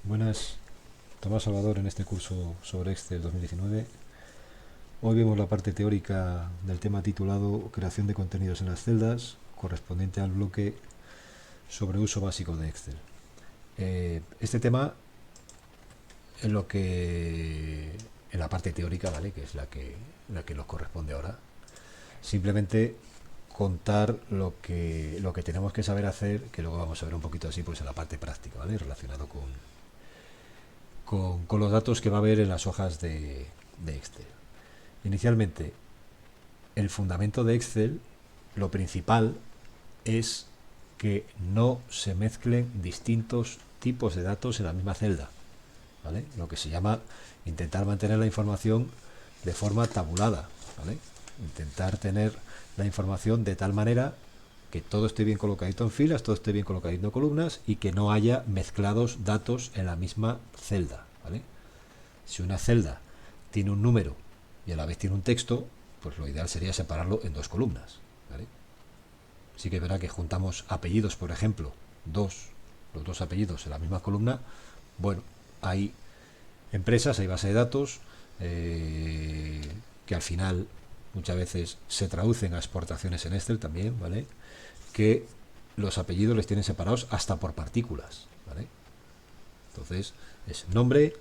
Buenas, Tomás Salvador en este curso sobre Excel 2019. Hoy vemos la parte teórica del tema titulado Creación de contenidos en las celdas, correspondiente al bloque sobre uso básico de Excel. Este tema en lo que en la parte teórica, ¿vale? Que es la que nos corresponde ahora. Simplemente contar lo que tenemos que saber hacer, que luego vamos a ver un poquito así pues en la parte práctica, ¿vale? Relacionado con los datos que va a haber en las hojas de Excel. Inicialmente, el fundamento de Excel, lo principal es que no se mezclen distintos tipos de datos en la misma celda, ¿vale? Lo que se llama intentar mantener la información de forma tabulada, ¿vale? Intentar tener la información de tal manera que todo esté bien colocadito en filas, todo esté bien colocadito en columnas y que no haya mezclados datos en la misma celda, ¿vale? Si una celda tiene un número y a la vez tiene un texto, pues lo ideal sería separarlo en dos columnas, ¿vale? Sí que verá que juntamos apellidos, por ejemplo, los dos apellidos en la misma columna. Bueno, hay empresas, hay base de datos que al final muchas veces se traducen a exportaciones en Excel también, ¿vale? Que los apellidos les tienen separados hasta por partículas, ¿vale? Entonces es nombre,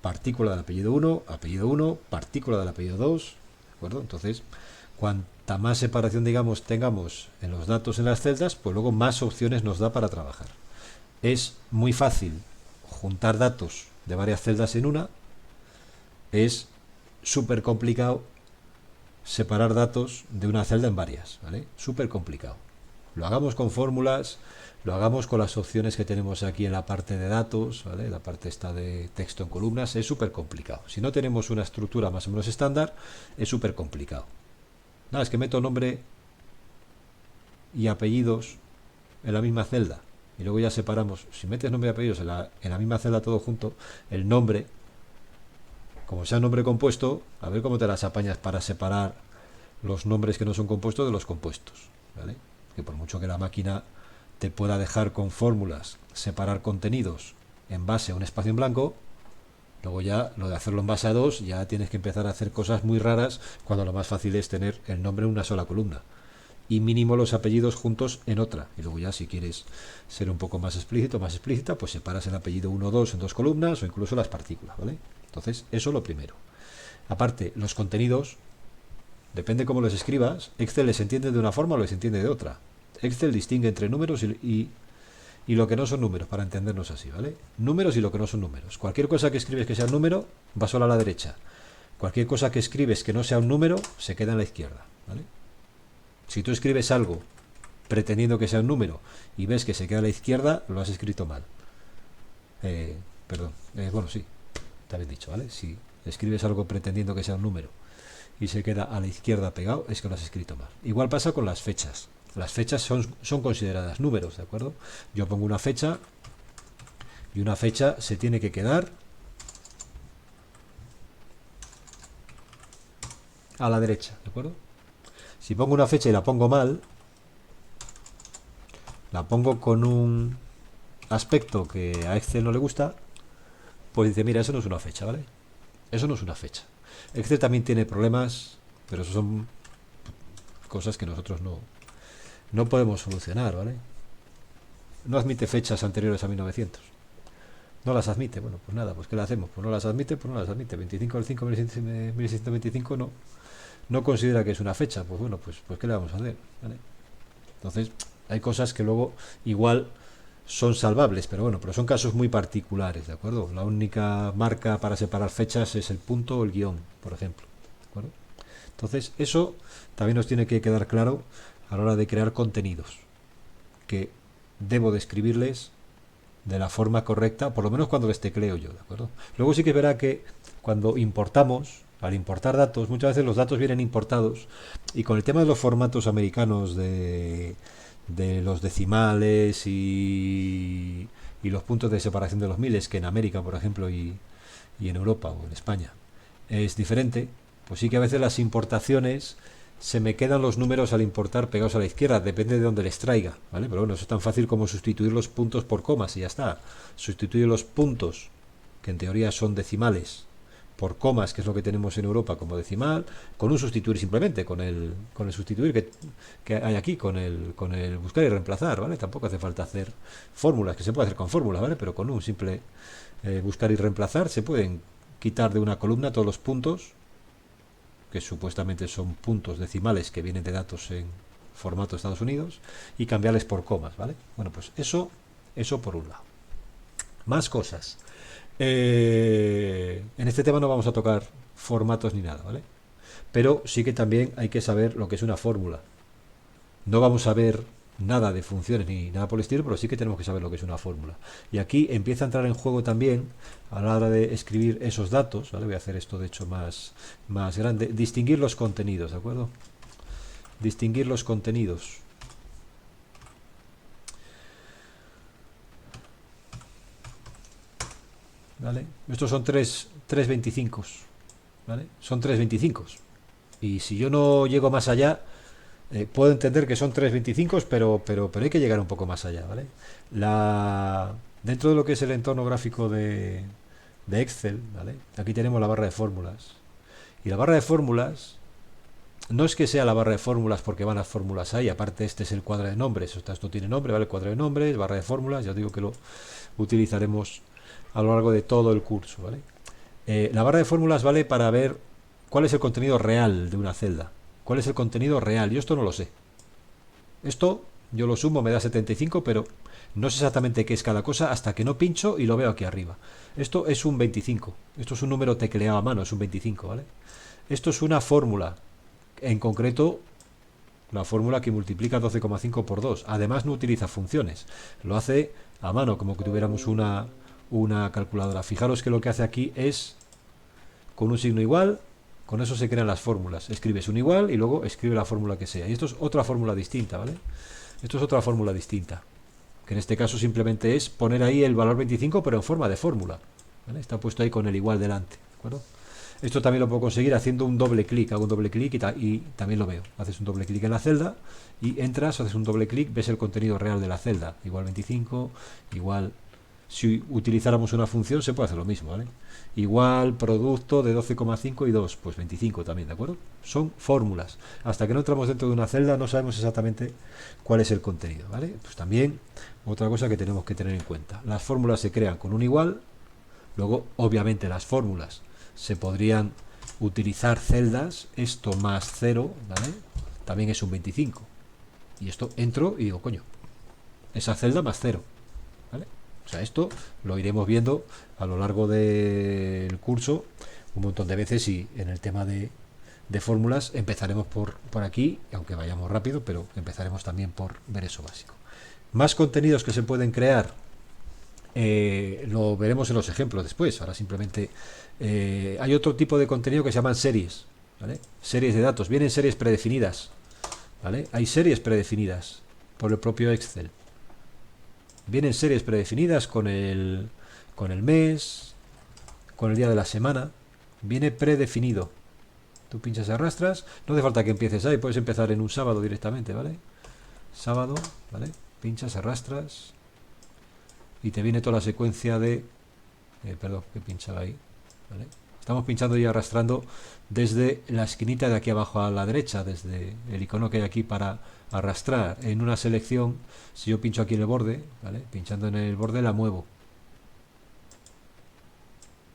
partícula del apellido 1, partícula del apellido 2, ¿de acuerdo? Entonces, cuanta más separación, digamos, tengamos en los datos en las celdas, pues luego más opciones nos da para trabajar. Es muy fácil juntar datos de varias celdas en una, es súper complicado separar datos de una celda en varias, ¿vale? Súper complicado. Lo hagamos con fórmulas, lo hagamos con las opciones que tenemos aquí en la parte de datos, ¿vale? La parte esta de texto en columnas, es súper complicado. Si no tenemos una estructura más o menos estándar, es súper complicado. Nada, es que meto nombre y apellidos en la misma celda y luego ya separamos. Si metes nombre y apellidos en la misma celda todo junto, el nombre, como sea nombre compuesto, a ver cómo te las apañas para separar los nombres que no son compuestos de los compuestos, ¿vale? Que por mucho que la máquina te pueda dejar con fórmulas separar contenidos en base a un espacio en blanco, luego ya lo de hacerlo en base a dos, ya tienes que empezar a hacer cosas muy raras cuando lo más fácil es tener el nombre en una sola columna y mínimo los apellidos juntos en otra. Y luego ya si quieres ser un poco más explícito, más explícita, pues separas el apellido 1 o 2 en dos columnas o incluso las partículas, ¿vale? Entonces, eso lo primero. Aparte, los contenidos, depende cómo los escribas, Excel les entiende de una forma o les entiende de otra. Excel distingue entre números y lo que no son números, para entendernos así, ¿vale? Números y lo que no son números. Cualquier cosa que escribes que sea un número, va solo a la derecha. Cualquier cosa que escribes que no sea un número, se queda en la izquierda, ¿vale? Si tú escribes algo pretendiendo que sea un número y ves que se queda a la izquierda, lo has escrito mal. Perdón, bueno, sí, te habéis dicho, ¿vale? Si escribes algo pretendiendo que sea un número y se queda a la izquierda pegado, es que lo has escrito mal. Igual pasa con las fechas. Las fechas son consideradas números, ¿de acuerdo? Yo pongo una fecha y una fecha se tiene que quedar a la derecha, ¿de acuerdo? Si pongo una fecha y la pongo mal, la pongo con un aspecto que a Excel no le gusta, pues dice, mira, eso no es una fecha, ¿vale? Eso no es una fecha. Excel también tiene problemas, pero eso son cosas que nosotros no podemos solucionar, ¿vale? No admite fechas anteriores a 1900. No las admite. Bueno, pues nada, pues ¿qué le hacemos? Pues no las admite, pues no las admite. 25 del 5 de 1625 no considera que es una fecha. Pues bueno, pues ¿qué le vamos a hacer? ¿Vale? Entonces, hay cosas que luego igual son salvables, pero bueno, pero son casos muy particulares, ¿de acuerdo? La única marca para separar fechas es el punto o el guión, por ejemplo, ¿de acuerdo? Entonces, eso también nos tiene que quedar claro a la hora de crear contenidos, que debo describirles de la forma correcta, por lo menos cuando les tecleo yo, ¿de acuerdo? Luego sí que verá que cuando importamos, al importar datos, muchas veces los datos vienen importados y con el tema de los formatos americanos de los decimales y los puntos de separación de los miles, que en América, por ejemplo, y en Europa o en España es diferente, pues sí que a veces las importaciones se me quedan los números al importar pegados a la izquierda, depende de dónde les traiga, ¿vale? Pero bueno, eso es tan fácil como sustituir los puntos por comas y ya está. Sustituye los puntos, que en teoría son decimales, por comas, que es lo que tenemos en Europa como decimal, con un sustituir simplemente, con el sustituir que hay aquí, con el buscar y reemplazar, ¿vale? Tampoco hace falta hacer fórmulas, que se puede hacer con fórmulas, ¿vale? Pero con un simple buscar y reemplazar se pueden quitar de una columna todos los puntos, que supuestamente son puntos decimales que vienen de datos en formato de Estados Unidos, y cambiarles por comas, ¿vale? Bueno, pues eso por un lado. Más cosas. En este tema no vamos a tocar formatos ni nada, ¿vale? Pero sí que también hay que saber lo que es una fórmula. No vamos a ver nada de funciones ni nada por el estilo, pero sí que tenemos que saber lo que es una fórmula. Y aquí empieza a entrar en juego también, a la hora de escribir esos datos, ¿vale? Voy a hacer esto de hecho más grande, distinguir los contenidos, ¿de acuerdo? Distinguir los contenidos. ¿Vale? Estos son 325, ¿vale? Son 325. Y si yo no llego más allá, puedo entender que son 325, pero hay que llegar un poco más allá, ¿vale? Dentro de lo que es el entorno gráfico de Excel, ¿vale? Aquí tenemos la barra de fórmulas. Y la barra de fórmulas no es que sea la barra de fórmulas porque van las fórmulas ahí, aparte este es el cuadro de nombres, esto tiene nombre, ¿vale? El cuadro de nombres, barra de fórmulas, ya os digo que lo utilizaremos a lo largo de todo el curso, ¿vale? La barra de fórmulas vale para ver cuál es el contenido real de una celda. ¿Cuál es el contenido real? Yo esto no lo sé. Esto yo lo sumo, me da 75, pero no sé exactamente qué es cada cosa hasta que no pincho y lo veo aquí arriba. Esto es un 25. Esto es un número tecleado a mano, es un 25, ¿vale? Esto es una fórmula. En concreto, la fórmula que multiplica 12,5 por 2. Además no utiliza funciones. Lo hace a mano, como que tuviéramos una calculadora. Fijaros que lo que hace aquí es con un signo igual, con eso se crean las fórmulas. Escribes un igual y luego escribe la fórmula que sea. Y esto es otra fórmula distinta, ¿vale? Esto es otra fórmula distinta, que en este caso simplemente es poner ahí el valor 25, pero en forma de fórmula, ¿vale? Está puesto ahí con el igual delante, ¿de acuerdo? Esto también lo puedo conseguir haciendo un doble clic. Hago un doble clic y también lo veo. Haces un doble clic en la celda y entras, haces un doble clic, ves el contenido real de la celda. Igual 25, igual... Si utilizáramos una función se puede hacer lo mismo, ¿vale? Igual producto de 12,5 y 2, pues 25 también, ¿de acuerdo? Son fórmulas. Hasta que no entramos dentro de una celda no sabemos exactamente cuál es el contenido, ¿vale? Pues también otra cosa que tenemos que tener en cuenta. Las fórmulas se crean con un igual, luego obviamente las fórmulas se podrían utilizar celdas, esto más 0, ¿vale? También es un 25. Y esto entro y digo, coño, esa celda más 0, ¿vale? O sea, esto lo iremos viendo a lo largo del curso un montón de veces y en el tema de fórmulas empezaremos por aquí, aunque vayamos rápido, pero empezaremos también por ver eso básico. Más contenidos que se pueden crear, lo veremos en los ejemplos después. Ahora simplemente hay otro tipo de contenido que se llaman series, ¿vale? Series de datos, vienen series predefinidas, ¿vale? Hay series predefinidas por el propio Excel. Vienen series predefinidas con el mes, con el día de la semana. Viene predefinido. Tú pinchas y arrastras. No hace falta que empieces ahí. Puedes empezar en un sábado directamente, ¿vale? Sábado, ¿vale? Pinchas, arrastras. Y te viene toda la secuencia de... perdón, que pinchaba ahí, ¿vale? Estamos pinchando y arrastrando desde la esquinita de aquí abajo a la derecha, desde el icono que hay aquí para arrastrar en una selección. Si yo pincho aquí en el borde, ¿vale? Pinchando en el borde la muevo.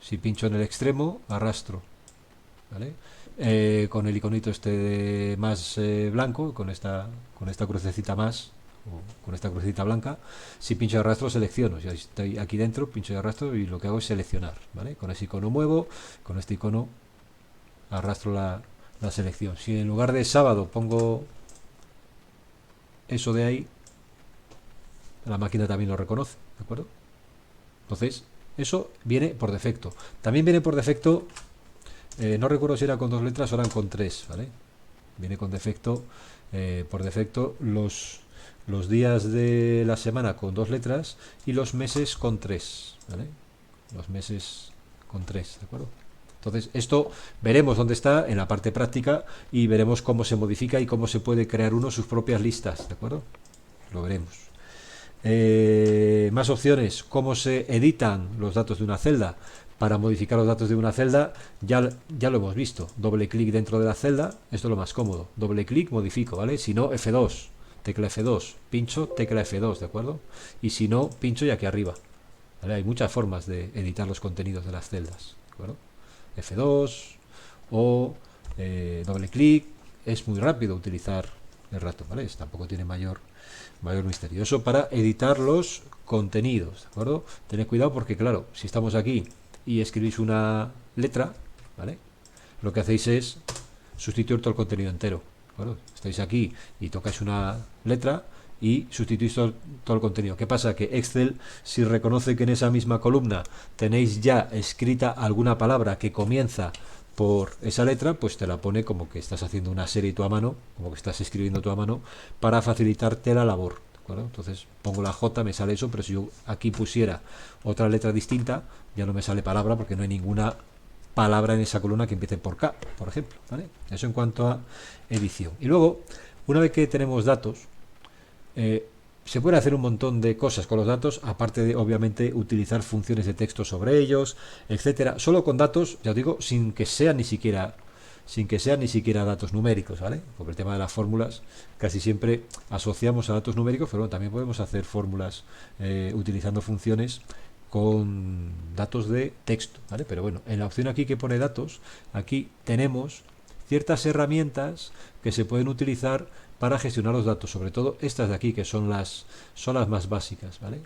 Si pincho en el extremo, arrastro, ¿vale? Con el iconito este más blanco, con esta crucecita más, o con esta crucecita blanca, si pincho y arrastro selecciono. Si estoy aquí dentro, pincho y arrastro y lo que hago es seleccionar, ¿vale? Con ese icono muevo, con este icono arrastro la selección. Si en lugar de sábado pongo eso de ahí, la máquina también lo reconoce, ¿de acuerdo? Entonces, eso viene por defecto. También viene por defecto, no recuerdo si era con 2 letras o eran con 3, ¿vale? Viene con defecto, por defecto, los días de la semana con 2 letras y los meses con 3, ¿vale? Los meses con 3, ¿de acuerdo? Entonces, esto veremos dónde está en la parte práctica y veremos cómo se modifica y cómo se puede crear uno sus propias listas, ¿de acuerdo? Lo veremos. Más opciones, cómo se editan los datos de una celda. Para modificar los datos de una celda, ya lo hemos visto. Doble clic dentro de la celda, esto es lo más cómodo. Doble clic, modifico, ¿vale? Si no, F2, tecla F2, pincho, tecla F2, ¿de acuerdo? Y si no, pincho y aquí arriba. ¿Vale? Hay muchas formas de editar los contenidos de las celdas, ¿de acuerdo? F2 o doble clic, es muy rápido utilizar el ratón, ¿vale? Tampoco tiene mayor misterio. Eso para editar los contenidos, ¿de acuerdo? Tened cuidado porque, claro, si estamos aquí y escribís una letra, ¿vale? Lo que hacéis es sustituir todo el contenido entero, ¿de acuerdo? Estáis aquí y tocáis una letra y sustituís todo el contenido. ¿Qué pasa? Que Excel, si reconoce que en esa misma columna tenéis ya escrita alguna palabra que comienza por esa letra, pues te la pone como que estás haciendo una serie tú a mano, como que estás escribiendo tú a mano, para facilitarte la labor, ¿de acuerdo? Entonces pongo la J, me sale eso, pero si yo aquí pusiera otra letra distinta, ya no me sale palabra porque no hay ninguna palabra en esa columna que empiece por K, por ejemplo, ¿vale? Eso en cuanto a edición. Y luego, una vez que tenemos datos, se puede hacer un montón de cosas con los datos, aparte de, obviamente, utilizar funciones de texto sobre ellos, etcétera. Solo con datos, ya os digo, sin que sean ni siquiera datos numéricos, ¿vale? Porque el tema de las fórmulas casi siempre asociamos a datos numéricos, pero bueno, también podemos hacer fórmulas utilizando funciones con datos de texto, ¿vale? Pero bueno, en la opción aquí que pone datos, aquí tenemos ciertas herramientas que se pueden utilizar para gestionar los datos, sobre todo estas de aquí, que son las más básicas, ¿vale?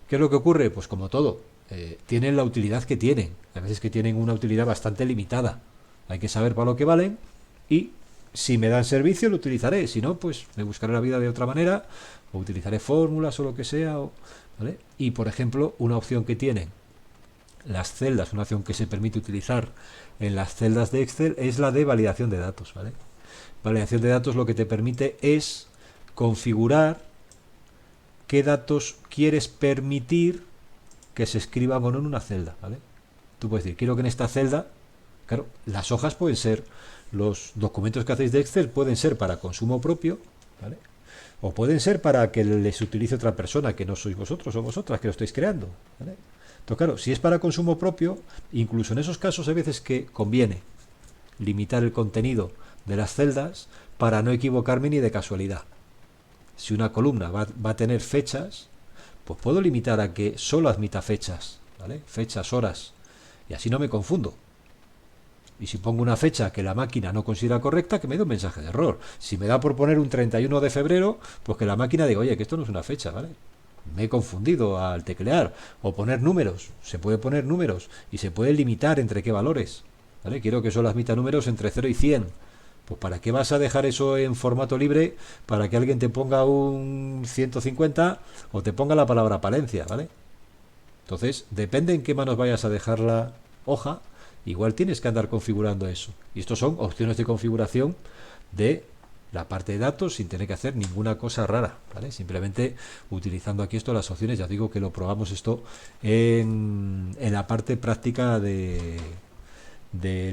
¿Qué es lo que ocurre? Pues como todo, tienen la utilidad que tienen. A veces que tienen una utilidad bastante limitada. Hay que saber para lo que valen y si me dan servicio lo utilizaré. Si no, pues me buscaré la vida de otra manera o utilizaré fórmulas o lo que sea, ¿vale? Y por ejemplo, una opción que tienen las celdas, una opción que se permite utilizar en las celdas de Excel es la de validación de datos, ¿vale? Validación de datos lo que te permite es configurar qué datos quieres permitir que se escriban o no en una celda, ¿vale? Tú puedes decir, quiero que en esta celda, claro, las hojas pueden ser, los documentos que hacéis de Excel pueden ser para consumo propio, ¿vale? O pueden ser para que les utilice otra persona, que no sois vosotros o vosotras que lo estáis creando, ¿vale? Entonces, claro, si es para consumo propio, incluso en esos casos hay veces que conviene limitar el contenido de las celdas para no equivocarme ni de casualidad. Si una columna va a tener fechas, pues puedo limitar a que solo admita fechas, ¿vale? Fechas, horas, y así no me confundo. Y si pongo una fecha que la máquina no considera correcta, que me dé un mensaje de error. Si me da por poner un 31 de febrero, pues que la máquina diga, oye, que esto no es una fecha, ¿vale? Me he confundido al teclear. O poner números. Se puede poner números y se puede limitar entre qué valores, ¿vale? Quiero que solo admita números entre 0 y 100. Pues ¿para qué vas a dejar eso en formato libre para que alguien te ponga un 150 o te ponga la palabra Palencia, ¿vale? Entonces, depende en qué manos vayas a dejar la hoja, igual tienes que andar configurando eso. Y estos son opciones de configuración de la parte de datos sin tener que hacer ninguna cosa rara, ¿vale? Simplemente utilizando aquí esto, las opciones. Ya digo que lo probamos esto en la parte práctica del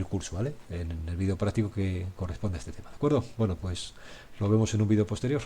curso, ¿vale? En el vídeo práctico que corresponde a este tema, ¿de acuerdo? Bueno, pues lo vemos en un vídeo posterior.